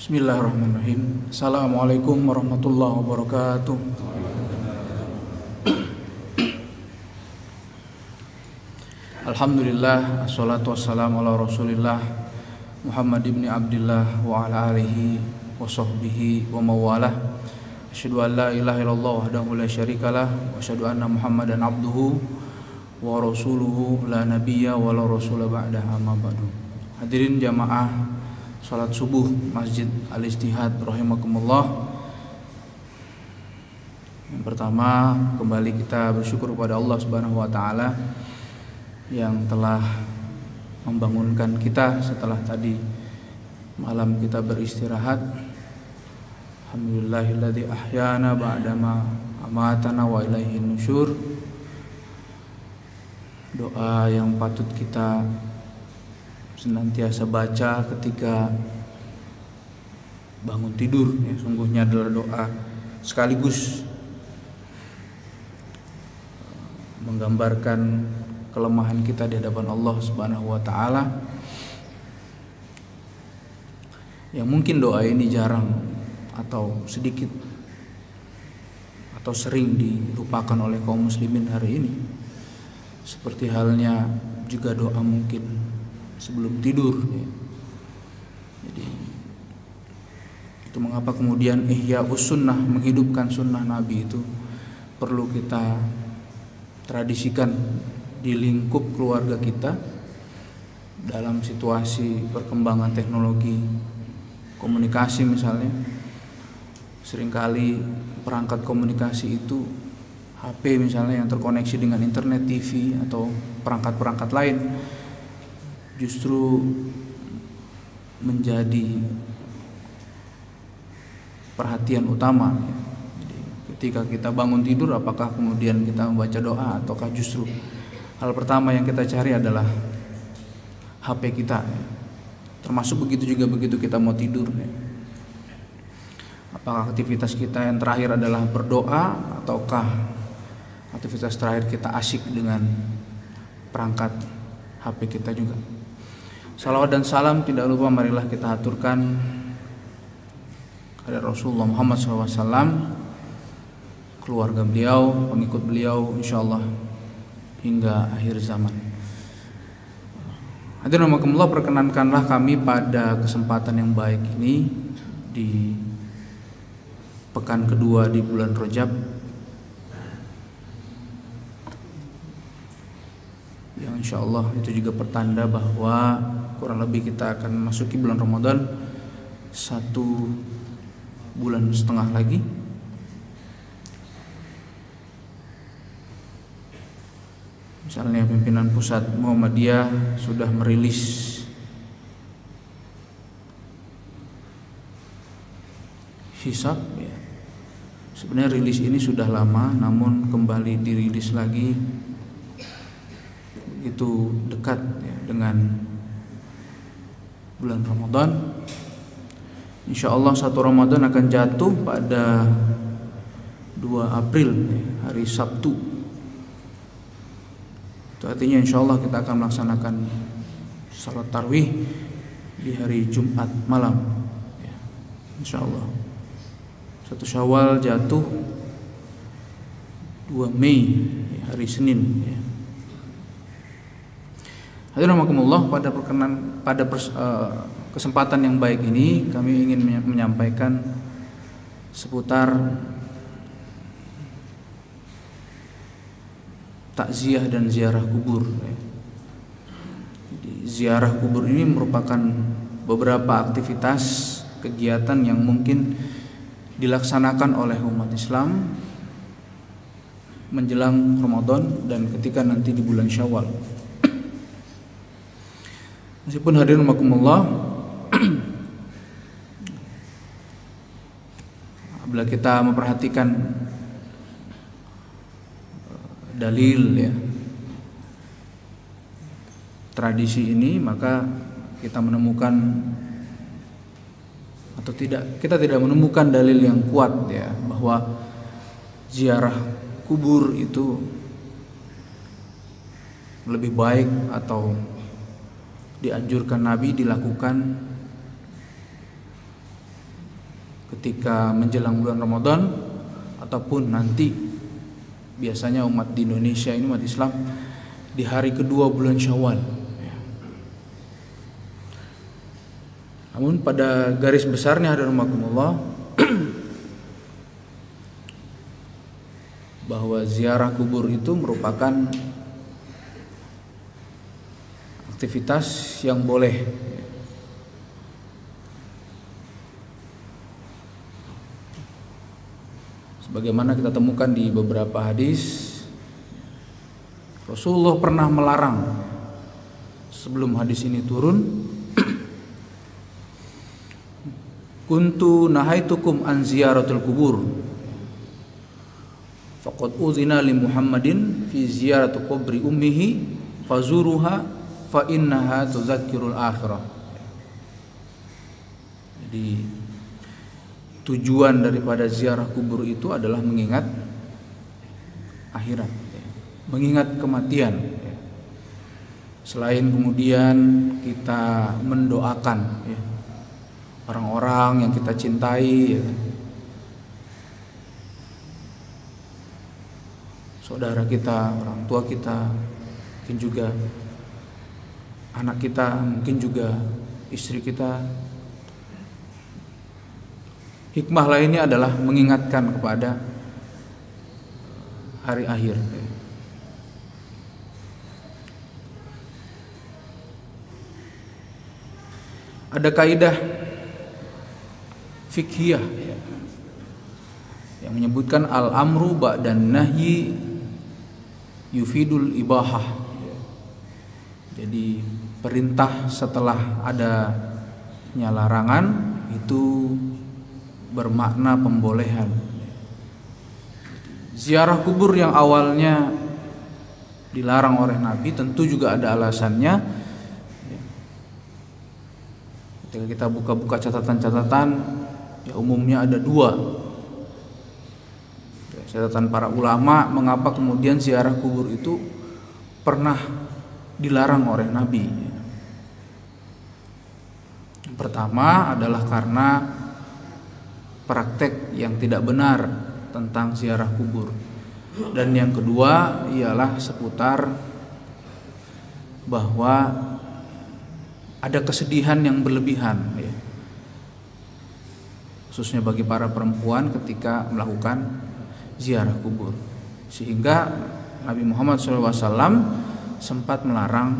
Bismillahirrahmanirrahim. Assalamualaikum warahmatullahi wabarakatuh. Alhamdulillah, assalatu wassalamu ala rasulillah Muhammad ibn Abdillah wa ala alihi wa sahbihi wa mawalah. Asyhadu an la ilaha illallah wahdahu la syarikalah wa asyhadu anna Muhammadan abduhu wa rasuluhu la nabiyya wa la rasula ba'dahu, amma ba'du. Hadirin jamaah salat subuh Masjid Al-Istihad rahimakumullah. Yang pertama, kembali kita bersyukur kepada Allah Subhanahu wa taala yang telah membangunkan kita setelah tadi malam kita beristirahat. Alhamdulillahilladzi ahyana ba'dama amatana wa ilaihin nusyur. Doa yang patut kita senantiasa baca ketika bangun tidur, ya, sungguhnya adalah doa sekaligus menggambarkan kelemahan kita di hadapan Allah Subhanahu wa taala. Yang mungkin doa ini jarang atau sedikit atau sering dilupakan oleh kaum muslimin hari ini. Seperti halnya juga doa mungkin sebelum tidur, ya. Jadi itu mengapa kemudian ihya'us sunnah, menghidupkan sunnah Nabi itu perlu kita tradisikan di lingkup keluarga kita dalam situasi perkembangan teknologi komunikasi. Misalnya seringkali perangkat komunikasi itu HP misalnya yang terkoneksi dengan internet, TV atau perangkat-perangkat lain justru menjadi perhatian utama, ya. Jadi ketika kita bangun tidur, apakah kemudian kita membaca doa ataukah justru hal pertama yang kita cari adalah HP kita, ya. Termasuk begitu juga begitu kita mau tidur, ya. Apakah aktivitas kita yang terakhir adalah berdoa ataukah aktivitas terakhir kita asyik dengan perangkat HP kita juga. Salawat dan salam tidak lupa marilah kita aturkan kepada Rasulullah Muhammad SAW, keluarga beliau, pengikut beliau insyaallah hingga akhir zaman. Hadirin rahimakumullah, perkenankanlah kami pada kesempatan yang baik ini di pekan kedua di bulan Rajab yang insyaallah itu juga pertanda bahwa kurang lebih kita akan memasuki bulan Ramadan 1 bulan setengah lagi. Misalnya pimpinan pusat Muhammadiyah sudah merilis hisab, ya. Sebenarnya rilis ini sudah lama, namun kembali dirilis lagi begitu dekat, ya, dengan bulan Ramadan. Insyaallah 1 Ramadan akan jatuh pada 2 April, ya, hari Sabtu. Itu artinya insyaallah kita akan melaksanakan salat tarawih di hari Jumat malam, ya, insyaallah. 1 Syawal jatuh 2 Mei, ya, hari Senin, ya. Hadirin rahimakumullah, pada kesempatan yang baik ini kami ingin menyampaikan seputar takziah dan ziarah kubur, ya. Jadi, ziarah kubur ini merupakan beberapa aktivitas kegiatan yang mungkin dilaksanakan oleh umat Islam menjelang Ramadan dan ketika nanti di bulan Syawal. Meskipun hadirin rahimakumullah, bila kita memperhatikan dalil, ya, tradisi ini, maka kita menemukan atau kita tidak menemukan dalil yang kuat, ya, bahwa ziarah kubur itu lebih baik atau dianjurkan Nabi dilakukan ketika menjelang bulan Ramadan ataupun nanti biasanya umat di Indonesia ini, umat Islam, di hari kedua bulan Syawal. Namun pada garis besarnya hadirin bahwa ziarah kubur itu merupakan aktivitas yang boleh, sebagaimana kita temukan di beberapa hadis. Rasulullah pernah melarang sebelum hadis ini turun, kuntu nahaitukum an ziyaratul kubur faqad uzina li Muhammadin fi ziyarati qabri ummihi fazuruha fa innaha tuzakkirul akhirah. Jadi tujuan daripada ziarah kubur itu adalah mengingat akhirat, mengingat kematian. Selain kemudian kita mendoakan orang-orang yang kita cintai, saudara kita, orang tua kita, mungkin juga anak kita, mungkin juga istri kita. Hikmah lainnya adalah mengingatkan kepada hari akhir. Ada kaidah fikhiyah yang menyebutkan al-amru ba'dan nahyi yufidul ibahah. Jadi perintah setelah adanya larangan itu bermakna pembolehan. Ziarah kubur yang awalnya dilarang oleh Nabi tentu juga ada alasannya. Ketika kita buka-buka catatan-catatan, ya umumnya ada dua. Catatan para ulama mengapa kemudian ziarah kubur itu pernah dilarang oleh Nabi. Yang pertama adalah karena praktek yang tidak benar tentang ziarah kubur, dan yang kedua ialah seputar bahwa ada kesedihan yang berlebihan, khususnya bagi para perempuan ketika melakukan ziarah kubur, sehingga Nabi Muhammad SAW sempat melarang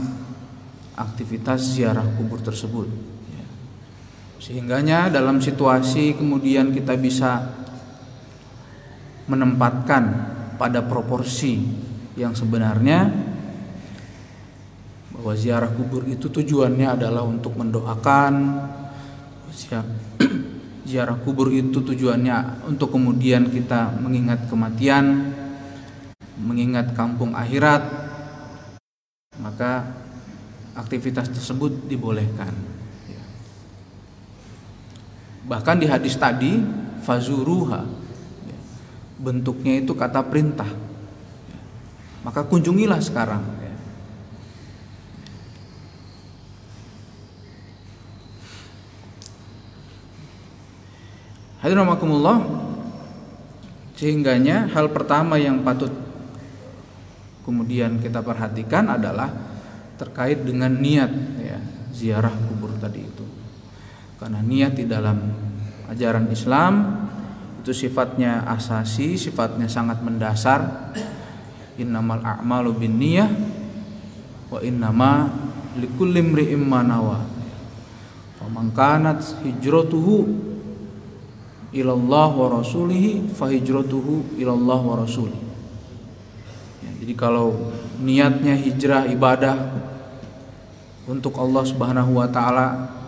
aktivitas ziarah kubur tersebut. Sehingganya dalam situasi kemudian kita bisa menempatkan pada proporsi yang sebenarnya, bahwa ziarah kubur itu tujuannya adalah untuk mendoakan. Ziarah kubur itu tujuannya untuk kemudian kita mengingat kematian, mengingat kampung akhirat, maka aktivitas tersebut dibolehkan. Bahkan di hadis tadi fazuruha, bentuknya itu kata perintah, maka kunjungilah sekarang. Hadirin rahimakumullah, sehingganya hal pertama yang patut kemudian kita perhatikan adalah terkait dengan niat ziarah kubur tadi itu. Karena niat di dalam ajaran Islam itu sifatnya asasi, sifatnya sangat mendasar. Innamal a'malu binniyah wa innama likulli imri'in ma nawa. Faman kanat hijratuhu ilallah wa rasulihi fa hijratuhu ilallah wa rasulih. Jadi kalau niatnya hijrah ibadah untuk Allah Subhanahu wa taala,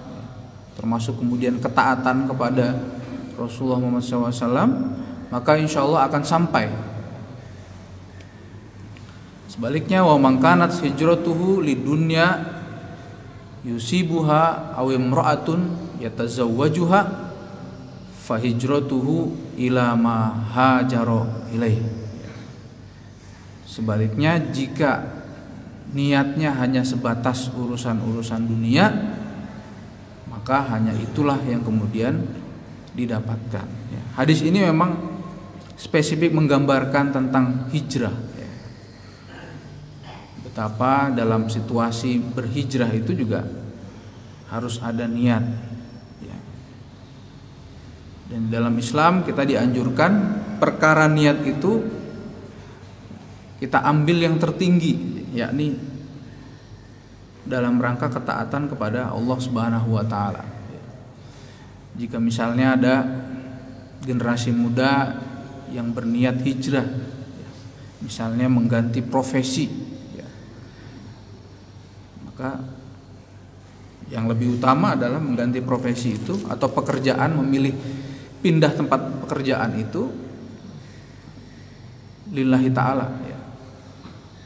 termasuk kemudian ketaatan kepada Rasulullah Muhammad SAW, maka insya Allah akan sampai. Sebaliknya, wa man kanat hijratuhu lidunya yusibuha aw imra'atun yatazawwajuha fa hijratuhu ila ma hajara ilaih. Sebaliknya, jika niatnya hanya sebatas urusan-urusan dunia, maka hanya itulah yang kemudian didapatkan. Ya. Hadis ini memang spesifik menggambarkan tentang hijrah. Ya. Betapa dalam situasi berhijrah itu juga harus ada niat. Ya. Dan dalam Islam kita dianjurkan perkara niat itu kita ambil yang tertinggi, yakni dalam rangka ketaatan kepada Allah Subhanahu wa taala. Jika misalnya ada generasi muda yang berniat hijrah, misalnya mengganti profesi, maka yang lebih utama adalah mengganti profesi itu atau pekerjaan, memilih pindah tempat pekerjaan itu lillahi ta'ala,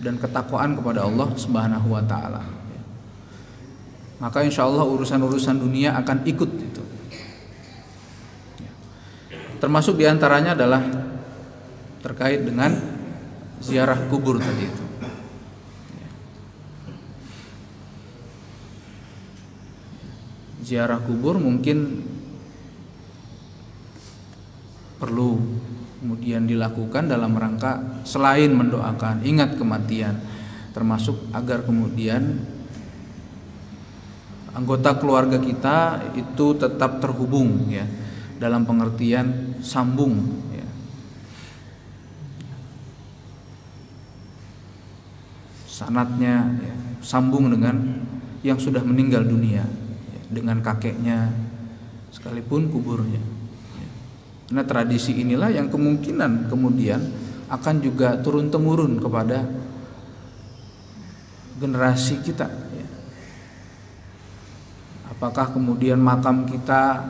dan ketakwaan kepada Allah Subhanahu wa taala. Maka insya Allah urusan-urusan dunia akan ikut itu. Termasuk diantaranya adalah terkait dengan ziarah kubur tadi itu. Ziarah kubur mungkin perlu kemudian dilakukan dalam rangka selain mendoakan ingat kematian, termasuk agar kemudian anggota keluarga kita itu tetap terhubung, ya, dalam pengertian sambung, ya. Sanatnya, ya, sambung dengan yang sudah meninggal dunia, ya, dengan kakeknya sekalipun kuburnya, ya. Nah, tradisi inilah yang kemungkinan kemudian akan juga turun temurun kepada generasi kita, ya. Apakah kemudian makam kita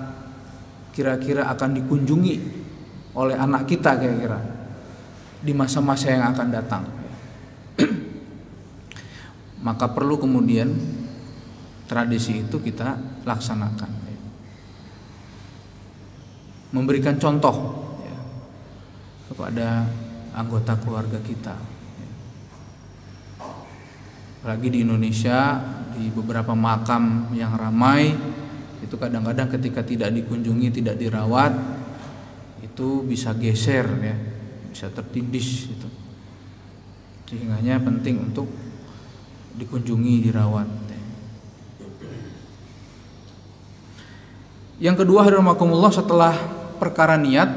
kira-kira akan dikunjungi oleh anak kita kira-kira di masa-masa yang akan datang. Maka perlu kemudian tradisi itu kita laksanakan, memberikan contoh, ya, kepada anggota keluarga kita. Apalagi di Indonesia, di beberapa makam yang ramai itu kadang-kadang ketika tidak dikunjungi, tidak dirawat, itu bisa geser, ya, bisa tertindis itu. Sehingganya penting untuk dikunjungi, dirawat. Yang kedua, hadiromakumullah, setelah perkara niat,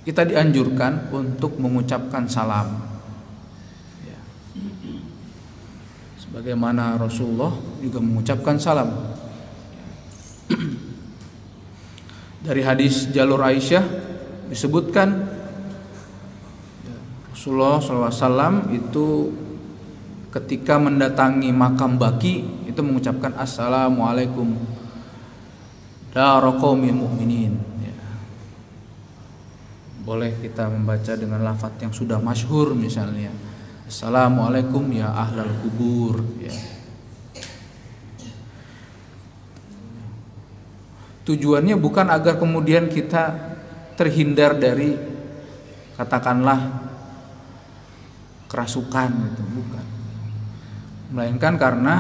kita dianjurkan untuk mengucapkan salam, ya. Sebagaimana Rasulullah juga mengucapkan salam. Dari hadis jalur Aisyah disebutkan Rasulullah SAW itu ketika mendatangi makam Baqi itu mengucapkan assalamualaikum daraqaumin mu'minin, ya. Boleh kita membaca dengan lafaz yang sudah masyhur, misalnya assalamualaikum ya ahlal kubur, ya. Tujuannya bukan agar kemudian kita terhindar dari katakanlah kerasukan, itu bukan, melainkan karena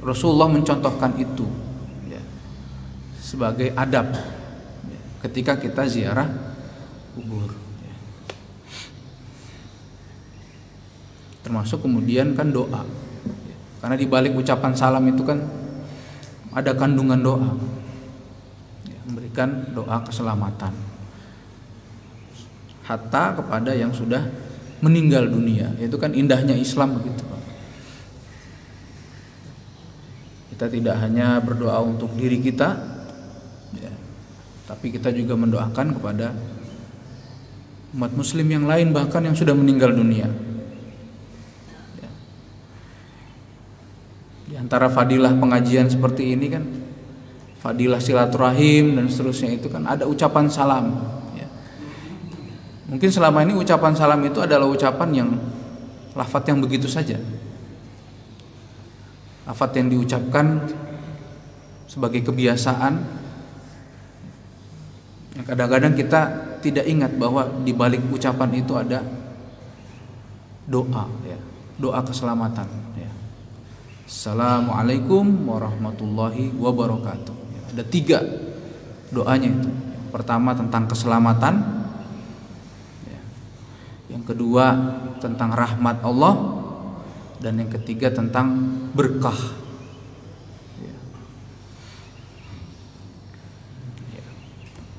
Rasulullah mencontohkan itu, ya, sebagai adab, ya, ketika kita ziarah kubur, ya. Termasuk kemudian kan doa, ya. Karena di balik ucapan salam itu kan ada kandungan doa, ya, memberikan doa keselamatan hatta kepada yang sudah meninggal dunia. Itu kan indahnya Islam begitu, Pak. Kita tidak hanya berdoa untuk diri kita, ya, tapi kita juga mendoakan kepada umat muslim yang lain, bahkan yang sudah meninggal dunia. Di antara fadilah pengajian seperti ini kan fadilah silaturahim dan seterusnya, itu kan ada ucapan salam, ya. Mungkin selama ini ucapan salam itu adalah ucapan yang lafaz yang begitu saja, lafaz yang diucapkan sebagai kebiasaan, yang kadang-kadang kita tidak ingat bahwa di balik ucapan itu ada doa, ya, doa keselamatan, ya. Assalamualaikum warahmatullahi wabarakatuh, ya. Ada 3 doanya itu. Yang pertama tentang keselamatan, yang kedua tentang rahmat Allah, dan yang ketiga tentang berkah.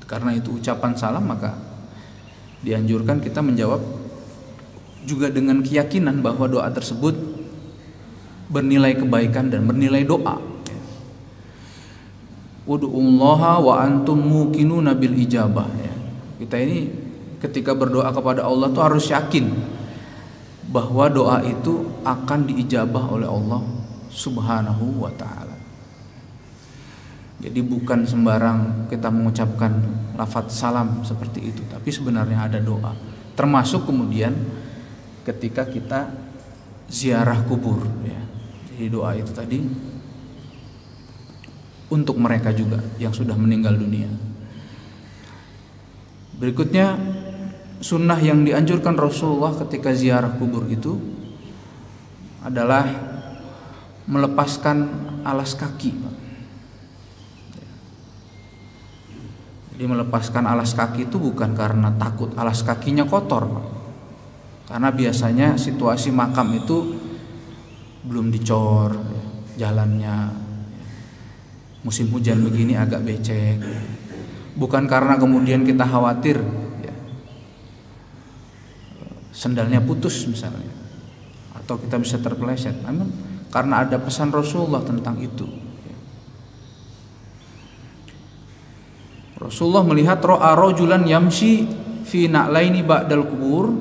Karena itu ucapan salam, maka dianjurkan kita menjawab juga dengan keyakinan bahwa doa tersebut bernilai kebaikan dan bernilai doa. Ud'ullaha wa antum muqinuna bil ijabah. Kita ini ketika berdoa kepada Allah tuh harus yakin bahwa doa itu akan diijabah oleh Allah Subhanahu wa ta'ala. Jadi bukan sembarang kita mengucapkan lafaz salam seperti itu, tapi sebenarnya ada doa. Termasuk kemudian ketika kita ziarah kubur, ya. Jadi doa itu tadi untuk mereka juga yang sudah meninggal dunia. Berikutnya, sunnah yang dianjurkan Rasulullah ketika ziarah kubur itu adalah melepaskan alas kaki. Jadi melepaskan alas kaki itu bukan karena takut alas kakinya kotor, karena biasanya situasi makam itu belum dicor, jalannya musim hujan begini agak becek. Bukan karena kemudian kita khawatir sendalnya putus misalnya, atau kita bisa terpeleset, namun karena ada pesan Rasulullah tentang itu. Rasulullah melihat ra'a rajulan yamshi fi na'laini ba'dal kubur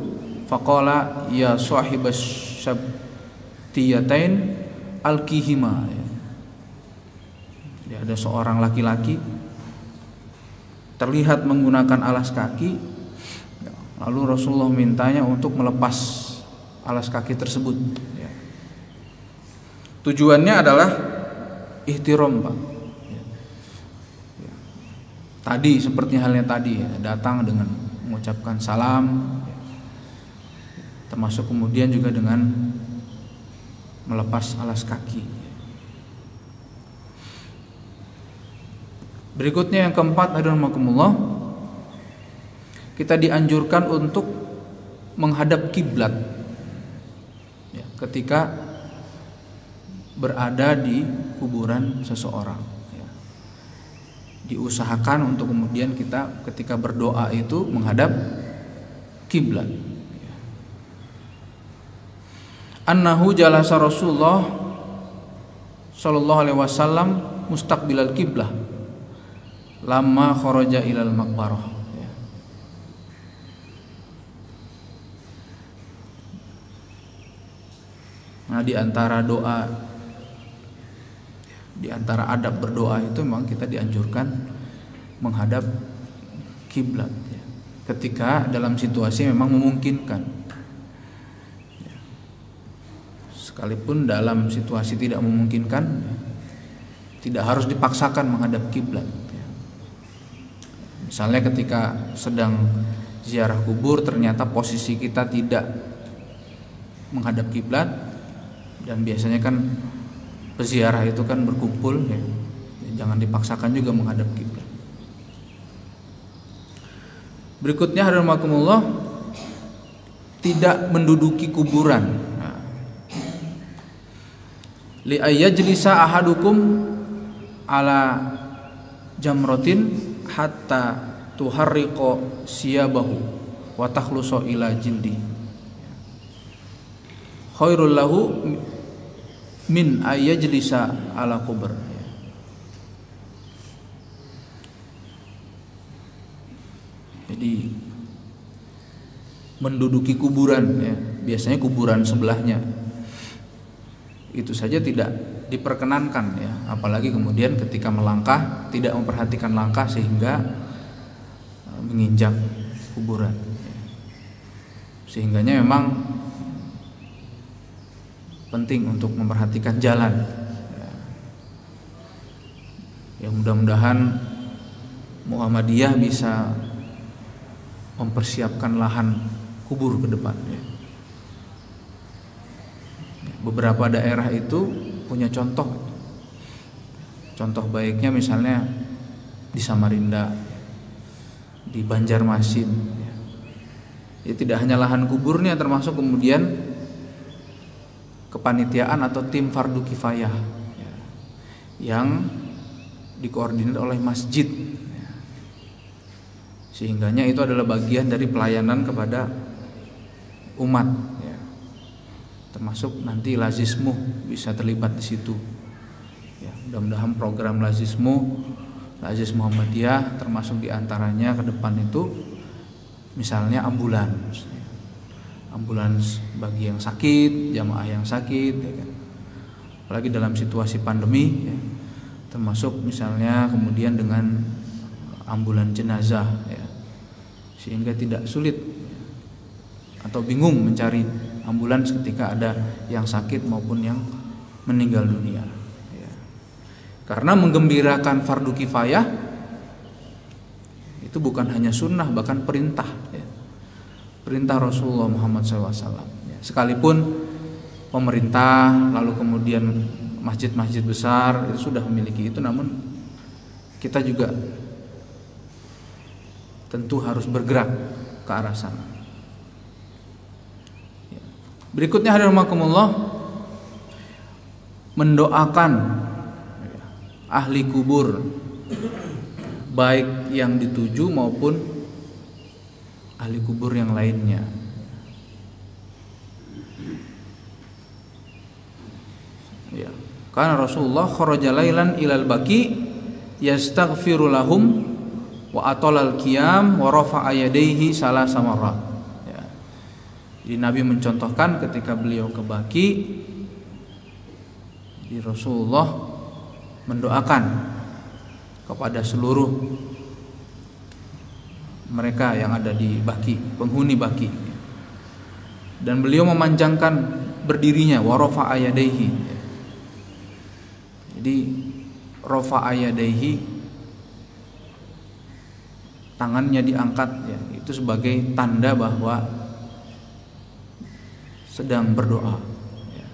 faqala ya sahibas sabtiyatain alkihima. Jadi ada seorang laki-laki terlihat menggunakan alas kaki, lalu Rasulullah mintanya untuk melepas alas kaki tersebut. Tujuannya adalah ihtiram, Pak. Tadi seperti halnya tadi, datang dengan mengucapkan salam, termasuk kemudian juga dengan melepas alas kaki. Berikutnya yang keempat adalah kita dianjurkan untuk menghadap kiblat ketika berada di kuburan seseorang. Diusahakan untuk kemudian kita ketika berdoa itu menghadap kiblat. Annahu jalasa Rasulullah sallallahu alaihi wasallam mustaqbilal kiblah lamma kharaja ilal maqbarah. Nah, di antara doa, di antara adab berdoa itu memang kita dianjurkan menghadap kiblat ketika dalam situasi memang memungkinkan. Sekalipun dalam situasi tidak memungkinkan, tidak harus dipaksakan menghadap kiblat. Misalnya ketika sedang ziarah kubur ternyata posisi kita tidak menghadap kiblat, dan biasanya kan peziarah itu kan berkumpul, jangan dipaksakan juga menghadap kiblat. Berikutnya hadirin tidak menduduki kuburan. Li ayyajlisa ahadukum ala jamratin hatta tuharriqa siyabahu wa takhlusa ila jildi. Khairul lahu min ayyajlisa ala kubur. Jadi menduduki kuburan, biasanya kuburan sebelahnya itu saja tidak diperkenankan, apalagi kemudian ketika melangkah tidak memperhatikan langkah sehingga menginjak kuburan. Sehingganya memang penting untuk memperhatikan jalan. Ya, mudah-mudahan Muhammadiyah bisa mempersiapkan lahan kubur ke depan. Beberapa daerah itu punya contoh. Contoh baiknya misalnya di Samarinda, di Banjarmasin. Ya, tidak hanya lahan kuburnya, termasuk kemudian kepanitiaan atau tim fardu kifayah ya, yang dikoordinir oleh masjid ya. Sehingganya itu adalah bagian dari pelayanan kepada umat ya. Termasuk nanti lazismu bisa terlibat di situ ya. Mudah-mudahan program Lazis Muhammadiyah termasuk diantaranya ke depan itu misalnya ambulans bagi yang sakit, jamaah yang sakit ya kan. Apalagi dalam situasi pandemi ya. Termasuk misalnya kemudian dengan ambulans jenazah ya. Sehingga tidak sulit ya, atau bingung mencari ambulans ketika ada yang sakit maupun yang meninggal dunia ya. Karena menggembirakan fardu kifayah itu bukan hanya sunnah, bahkan perintah ya. Perintah Rasulullah Muhammad SAW ya. Sekalipun pemerintah lalu kemudian masjid-masjid besar itu sudah memiliki itu, namun kita juga tentu harus bergerak ke arah sana ya. Berikutnya hadirin rahimakumullah, mendoakan ya, ahli kubur baik yang dituju maupun ahli kubur yang lainnya. Ya. Karena Rasulullah kharaja lailan ilal baqi yastaghfiru lahum wa atalal qiyam wa rafa'a yadayhi salasa marrat. Ya. Jadi Nabi mencontohkan ketika beliau ke Baqi, di Rasulullah mendoakan kepada seluruh mereka yang ada di Baqi, penghuni Baqi. Dan beliau memanjangkan berdirinya wa rafa'a yadayhi. Jadi rafa'a yadayhi, tangannya diangkat ya, itu sebagai tanda bahwa sedang berdoa ya.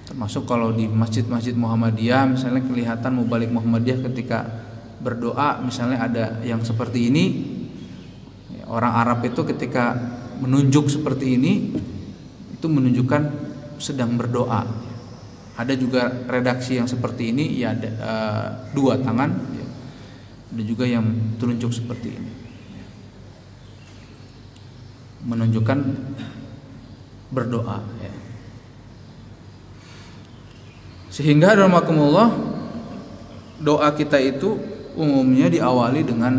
Termasuk kalau di masjid-masjid Muhammadiyah misalnya kelihatan mubalik Muhammadiyah ketika berdoa misalnya ada yang seperti ini ya, orang Arab itu ketika menunjuk seperti ini itu menunjukkan sedang berdoa ya. Ada juga redaksi yang seperti ini ya, ada dua tangan ya. Ada juga yang telunjuk seperti ini ya. Menunjukkan berdoa ya. Sehingga rahimakumullah doa kita itu umumnya diawali dengan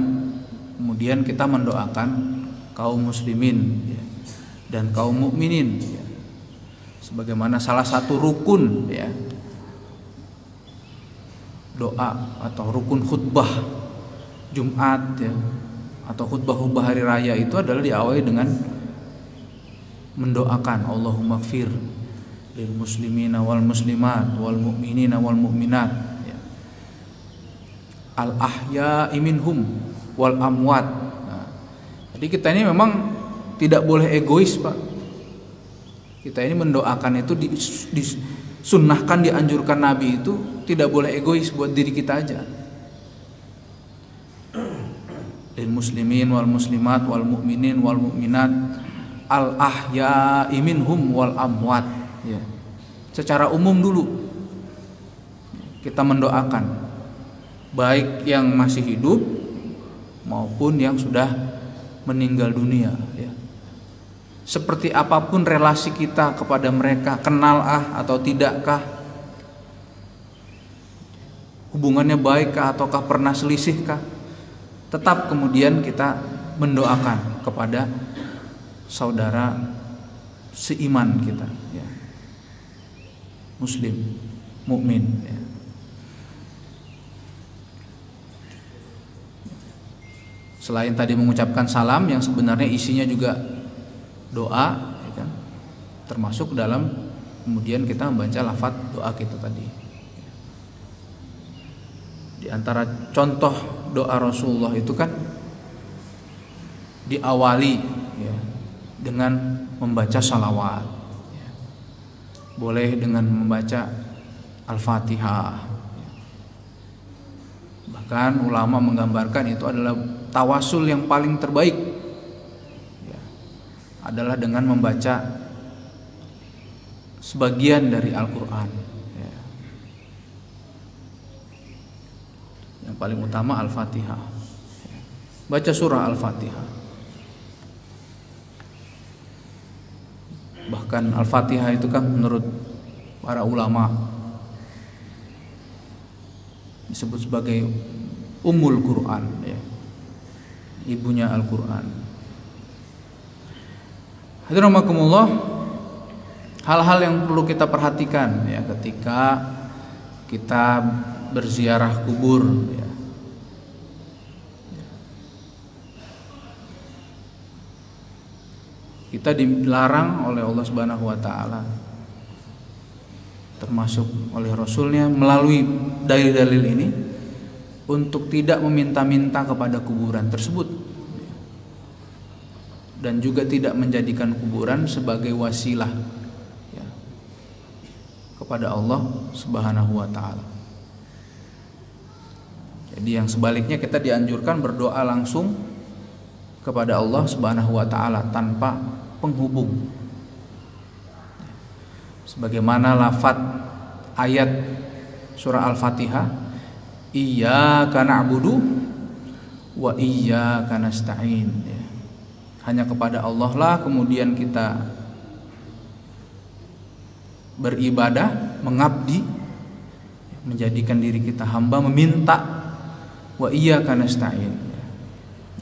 kemudian kita mendoakan kaum muslimin ya, dan kaum mukminin ya. Sebagaimana salah satu rukun ya, doa atau rukun khutbah Jumat ya, atau khutbah hari raya itu adalah diawali dengan mendoakan Allahumma gfir lil muslimina wal muslimat wal mu'minina wal mu'minat ya. Al ahya'i minhum wal amwat. Nah, jadi kita ini memang tidak boleh egois, Pak. Kita ini mendoakan itu disunnahkan, dianjurkan Nabi itu tidak boleh egois buat diri kita aja. Lil muslimin wal muslimat wal mu'minin wal mu'minat al ahya'i minhum wal amwat ya. Secara umum dulu kita mendoakan baik yang masih hidup maupun yang sudah meninggal dunia ya. Seperti apapun relasi kita kepada mereka, kenal atau tidakkah, hubungannya baikkah ataukah pernah selisihkah, tetap kemudian kita mendoakan kepada saudara seiman kita ya. Muslim, mukmin ya. Selain tadi mengucapkan salam yang sebenarnya isinya juga doa ya kan? Termasuk dalam kemudian kita membaca lafaz doa kita tadi. Di antara contoh doa Rasulullah itu kan diawali ya, dengan membaca salawat ya. Boleh dengan membaca Al-Fatihah ya. Bahkan ulama menggambarkan itu adalah tawasul yang paling terbaik, ya, adalah dengan membaca sebagian dari Al-Quran, ya. Yang paling utama Al-Fatihah, ya. Baca surah Al-Fatihah. Bahkan Al-Fatihah itu kan menurut para ulama disebut sebagai Ummul Quran, ya, ibunya Al-Quran. Hadirin rahimakumullah, hal-hal yang perlu kita perhatikan, ya, ketika kita berziarah kubur, ya. Kita dilarang oleh Allah Subhanahu wa taala, termasuk oleh Rasulnya melalui dalil-dalil ini, untuk tidak meminta-minta kepada kuburan tersebut, dan juga tidak menjadikan kuburan sebagai wasilah, ya, kepada Allah Subhanahu wa taala. Jadi yang sebaliknya, kita dianjurkan berdoa langsung kepada Allah Subhanahu wa taala tanpa penghubung, sebagaimana lafadz ayat surah Al-Fatihah, iyyaka na'budu wa iyyaka nasta'in, ya. Hanya kepada Allah lah kemudian kita beribadah, mengabdi, menjadikan diri kita hamba, meminta, wa iyyaka nasta'in, ya.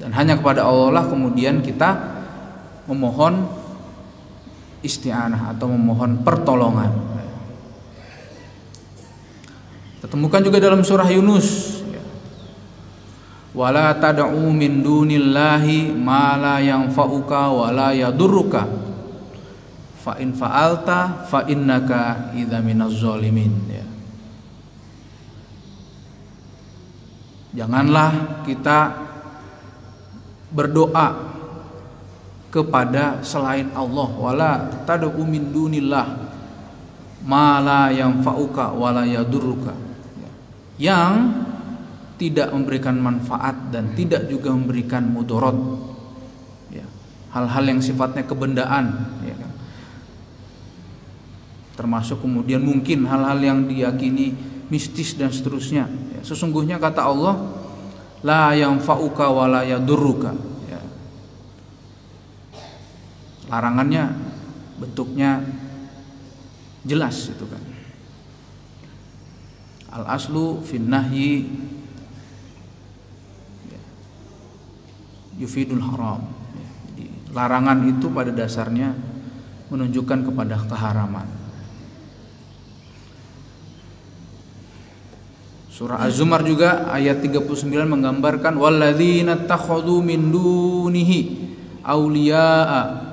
Dan hanya kepada Allah lah kemudian kita memohon isti'anah atau memohon pertolongan. Kita temukan juga dalam surah Yunus, ya, wala tad'u min dunillahi ma la yanfa'uka wa la yadurruka fa in fa'alta fa innaka idza minaz zalimin, ya. Janganlah kita berdoa kepada selain Allah, wala tad'u min dunillah ma la yanfa'uka wa la yadurruka, yang tidak memberikan manfaat dan tidak juga memberikan mudarat, ya. Hal-hal yang sifatnya kebendaan, ya kan? Termasuk kemudian mungkin hal-hal yang diyakini mistis dan seterusnya, ya. Sesungguhnya kata Allah, la yanfa'uka wa la yadurruka, larangannya bentuknya jelas, itu kan. Al aslu fin nahyi yufidul haram, ya. Jadi larangan itu pada dasarnya menunjukkan kepada keharaman. Surah Az-Zumar juga ayat 39 menggambarkan walladzina takhadhu min dunihi auliya'a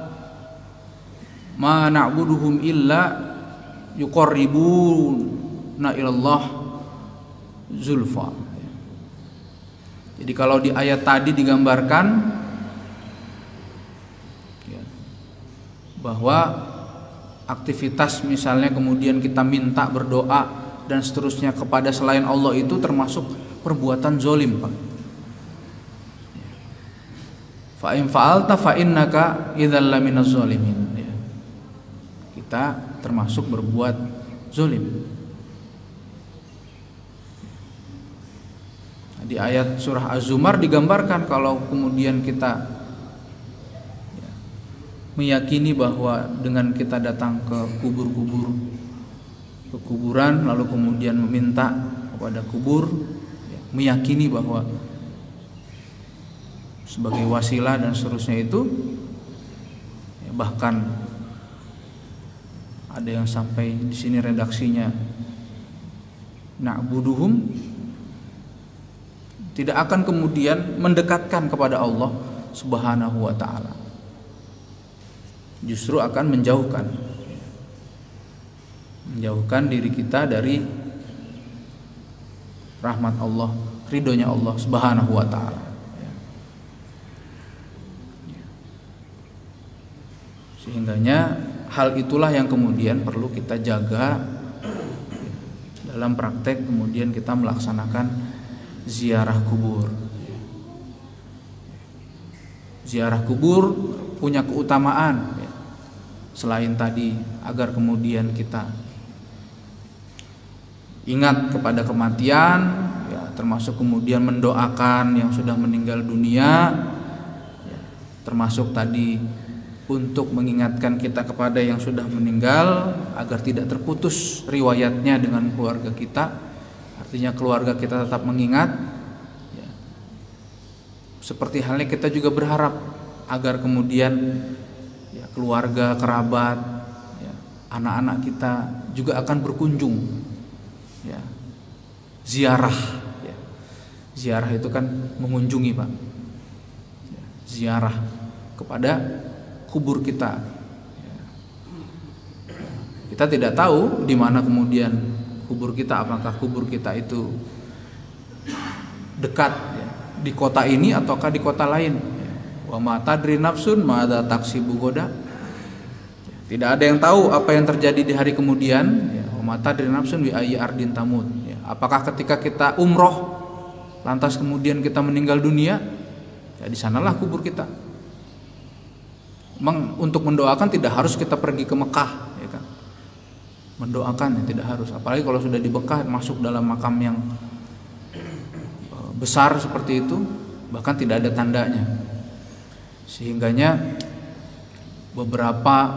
ma na'buduhum illa yuqarribuna ilallah zulfa. Jadi kalau di ayat tadi digambarkan, ya, bahwa aktivitas misalnya kemudian kita minta berdoa dan seterusnya kepada selain Allah itu termasuk perbuatan zalim, Pak. Fa in fa'alta fa innaka idzal laminaz zalimin. Kita termasuk berbuat zalim. Di ayat surah Az-Zumar digambarkan kalau kemudian kita, ya, meyakini bahwa dengan kita datang ke kuburan lalu kemudian meminta kepada kubur, ya, meyakini bahwa sebagai wasilah dan seterusnya itu, ya, bahkan ada yang sampai di sini redaksinya na'buduhum, tidak akan kemudian mendekatkan kepada Allah Subhanahu wa taala, justru akan menjauhkan diri kita dari rahmat Allah, ridhonya Allah Subhanahu wa taala. Sehingganya hal itulah yang kemudian perlu kita jaga dalam praktek kemudian kita melaksanakan ziarah kubur. Ziarah kubur punya keutamaan ya. Selain tadi agar kemudian kita ingat kepada kematian ya, termasuk kemudian mendoakan yang sudah meninggal dunia ya, termasuk tadi untuk mengingatkan kita kepada yang sudah meninggal agar tidak terputus riwayatnya dengan keluarga kita. Artinya keluarga kita tetap mengingat ya. Seperti halnya kita juga berharap agar kemudian ya, keluarga, kerabat ya, anak-anak kita juga akan berkunjung ya, ziarah ya. Ziarah itu kan mengunjungi Pak ya, ziarah kepada kubur kita ya. Kita tidak tahu di mana kemudian kubur kita, apakah kubur kita itu dekat ya, di kota ini ataukah di kota lain ya. Wa ma tadri nafsun madza taksibu goda. Tidak ada yang tahu apa yang terjadi di hari kemudian ya. Wa ma tadri nafsun bi ayyi ardin tamut ya. Apakah ketika kita umroh lantas kemudian kita meninggal dunia ya, di sanalah kubur kita. Memang untuk mendoakan tidak harus kita pergi ke Mekah ya kan. Mendoakan ya tidak harus, apalagi kalau sudah di Mekah masuk dalam makam yang besar seperti itu, bahkan tidak ada tandanya. Sehingganya beberapa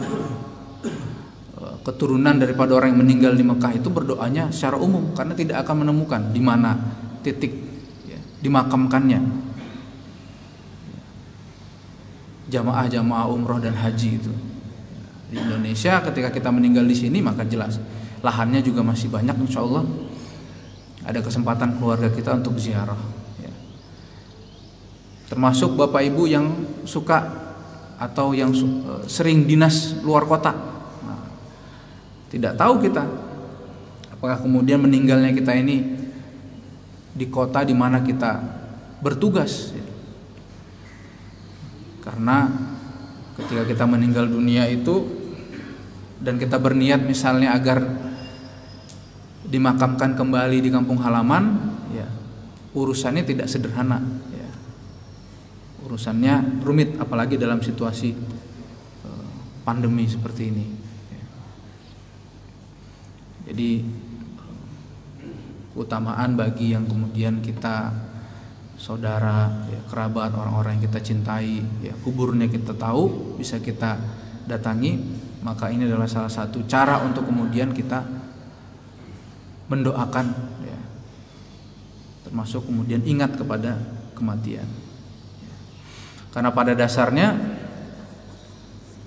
keturunan daripada orang yang meninggal di Mekah itu berdoanya secara umum karena tidak akan menemukan di mana titik ya, dimakamkannya. Jamaah-jamaah umroh dan haji itu di Indonesia, ketika kita meninggal di sini maka jelas lahannya juga masih banyak, insya Allah ada kesempatan keluarga kita untuk ziarah ya. Termasuk bapak ibu yang suka atau yang sering dinas luar kota nah, tidak tahu kita apakah kemudian meninggalnya kita ini di kota di mana kita bertugas ya. Karena ketika kita meninggal dunia itu dan kita berniat misalnya agar dimakamkan kembali di kampung halaman ya, urusannya tidak sederhana ya. Urusannya rumit apalagi dalam situasi pandemi seperti ini ya. Jadi keutamaan bagi yang kemudian kita saudara, ya, kerabat, orang-orang yang kita cintai, ya, kuburnya kita tahu, bisa kita datangi, maka ini adalah salah satu cara untuk kemudian kita mendoakan, ya, termasuk kemudian ingat kepada kematian. Ya. Karena pada dasarnya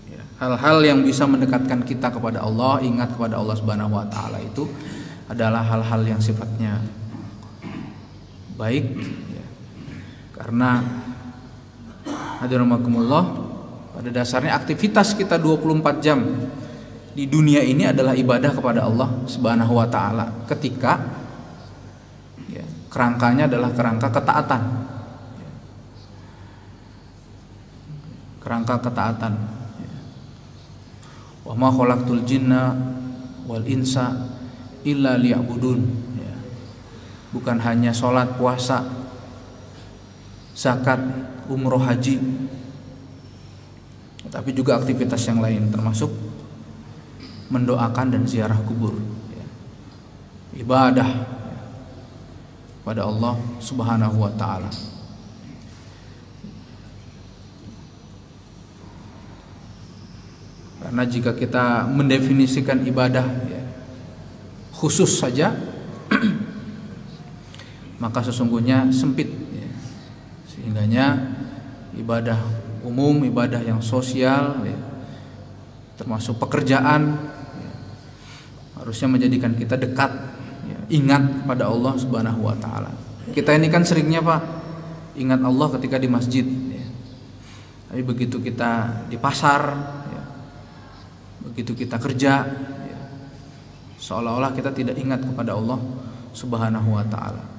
ya, hal-hal yang bisa mendekatkan kita kepada Allah, ingat kepada Allah Subhanahu Wa Taala itu adalah hal-hal yang sifatnya baik. Karena hadirumakumullah pada dasarnya aktivitas kita 24 jam di dunia ini adalah ibadah kepada Allah Subhanahu wa taala ketika ya, kerangkanya adalah kerangka ketaatan. Kerangka ketaatan. Wa ma khalaqtul jinna wal insa illa liya'budun ya. Bukan hanya sholat, puasa, zakat, umroh, haji, tapi juga aktivitas yang lain termasuk mendoakan dan ziarah kubur ya. Ibadah ya, pada Allah Subhanahu wa taala. Karena jika kita mendefinisikan ibadah ya, khusus saja maka sesungguhnya sempit. Sehingganya ibadah umum, ibadah yang sosial ya, termasuk pekerjaan ya, harusnya menjadikan kita dekat ya, ingat kepada Allah Subhanahu wa taala. Kita ini kan seringnya Pak ingat Allah ketika di masjid ya. Tapi begitu kita di pasar ya, begitu kita kerja ya, seolah-olah kita tidak ingat kepada Allah Subhanahu wa taala.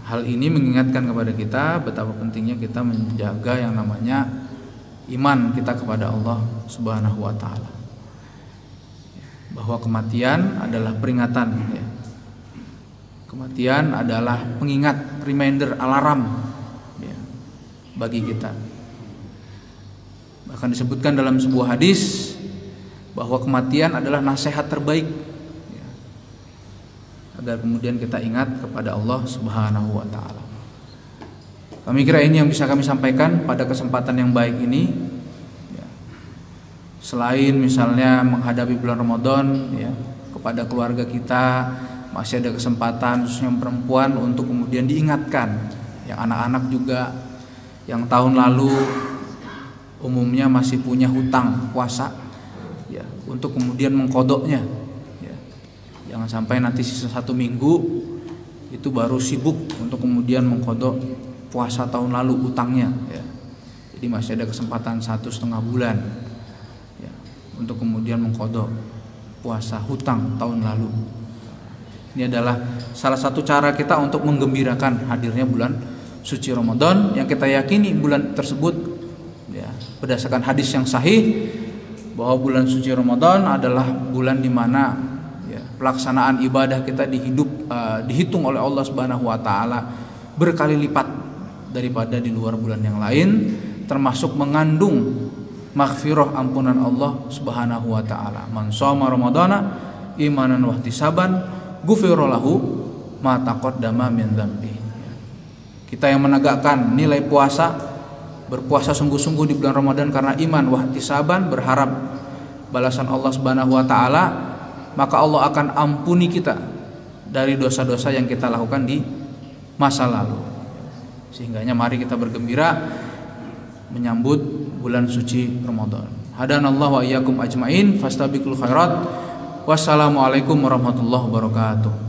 Hal ini mengingatkan kepada kita betapa pentingnya kita menjaga yang namanya iman kita kepada Allah Subhanahu wa taala. Bahwa kematian adalah peringatan ya. Kematian adalah pengingat, reminder, alarm ya, bagi kita. Bahkan disebutkan dalam sebuah hadis bahwa kematian adalah nasihat terbaik ya, agar kemudian kita ingat kepada Allah Subhanahu wa ta'ala. Kami kira ini yang bisa kami sampaikan pada kesempatan yang baik ini ya. Selain misalnya menghadapi bulan Ramadan ya, kepada keluarga kita masih ada kesempatan khususnya yang perempuan untuk kemudian diingatkan, yang anak-anak juga yang tahun lalu umumnya masih punya hutang puasa ya, untuk kemudian mengkodoknya ya. Jangan sampai nanti sisa 1 minggu itu baru sibuk untuk kemudian mengkodok puasa tahun lalu utangnya ya. Jadi masih ada kesempatan 1,5 bulan ya, untuk kemudian mengkodok puasa hutang tahun lalu. Ini adalah salah satu cara kita untuk menggembirakan hadirnya bulan suci Ramadan yang kita yakini bulan tersebut ya, berdasarkan hadis yang sahih bahwa bulan suci Ramadan adalah bulan di mana ya, pelaksanaan ibadah kita dihitung oleh Allah Subhanahu wa taala berkali lipat daripada di luar bulan yang lain, termasuk mengandung maghfirah, ampunan Allah Subhanahu wa taala. Man shoma ramadhana imanan wa ihtisaban ghufira lahu ma taqaddama min dzambi. Kita yang menegakkan nilai puasa, berpuasa sungguh-sungguh di bulan Ramadan karena iman wa ihtisaban, berharap balasan Allah Subhanahu wa taala, maka Allah akan ampuni kita dari dosa-dosa yang kita lakukan di masa lalu. Sehingganya mari kita bergembira menyambut bulan suci Ramadan. Hadanallahu wa iyyakum ajmain fastabiqul khairat. Wassalamualaikum warahmatullahi wabarakatuh.